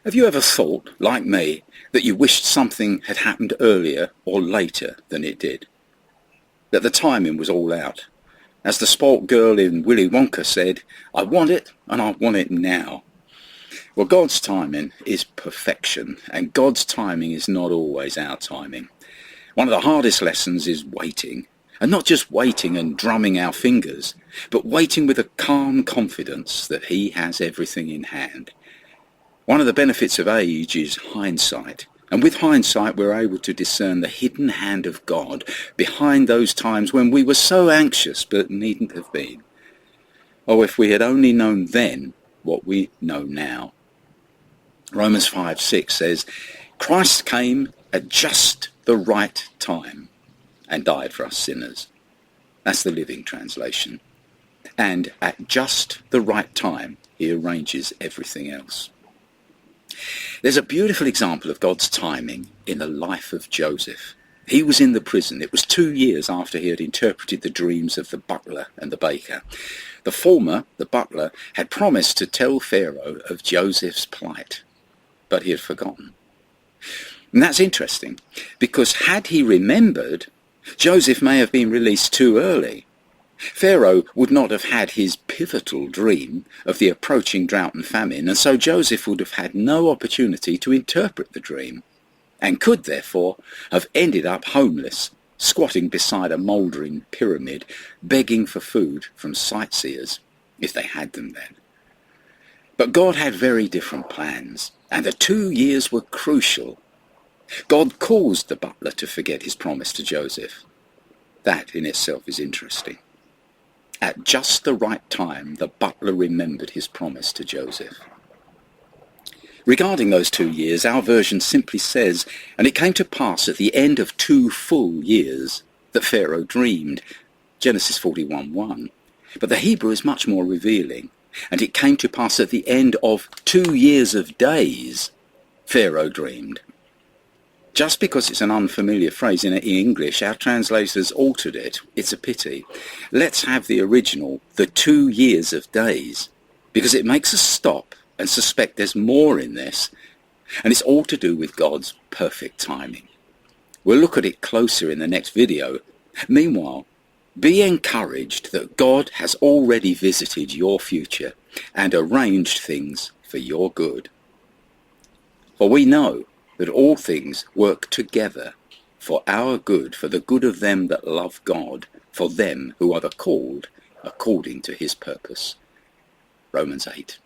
Have you ever thought, like me, that you wished something had happened earlier or later than it did? That the timing was all out? As the spoilt girl in Willy Wonka said, I want it and I want it now. Well, God's timing is perfection, and God's timing is not always our timing. One of the hardest lessons is waiting. And not just waiting and drumming our fingers, but waiting with a calm confidence that he has everything in hand. One of the benefits of age is hindsight. And with hindsight, we're able to discern the hidden hand of God behind those times when we were so anxious but needn't have been. Oh, if we had only known then what we know now. Romans 5:6 says, Christ came at just the right time and died for us sinners. That's the Living Translation. And at just the right time, he arranges everything else. There's a beautiful example of God's timing in the life of Joseph. He was in the prison. It was 2 years after he had interpreted the dreams of the butler and the baker. The former, the butler, had promised to tell Pharaoh of Joseph's plight, but he had forgotten. And that's interesting, because had he remembered, Joseph may have been released too early. Pharaoh would not have had his pivotal dream of the approaching drought and famine, and so Joseph would have had no opportunity to interpret the dream, and could therefore have ended up homeless, squatting beside a mouldering pyramid, begging for food from sightseers, if they had them then. But God had very different plans, and the 2 years were crucial. God caused the butler to forget his promise to Joseph. That in itself is interesting. At just the right time, the butler remembered his promise to Joseph. Regarding those 2 years, our version simply says, and it came to pass at the end of 2 full years that Pharaoh dreamed, Genesis 41:1. But the Hebrew is much more revealing, and it came to pass at the end of 2 years of days, Pharaoh dreamed. Just because it's an unfamiliar phrase in English, our translators altered it. It's a pity. Let's have the original, the 2 years of days, because it makes us stop and suspect there's more in this, and it's all to do with God's perfect timing. We'll look at it closer in the next video. Meanwhile, be encouraged that God has already visited your future and arranged things for your good. For we know that all things work together for our good, for the good of them that love God, for them who are the called according to his purpose. Romans 8.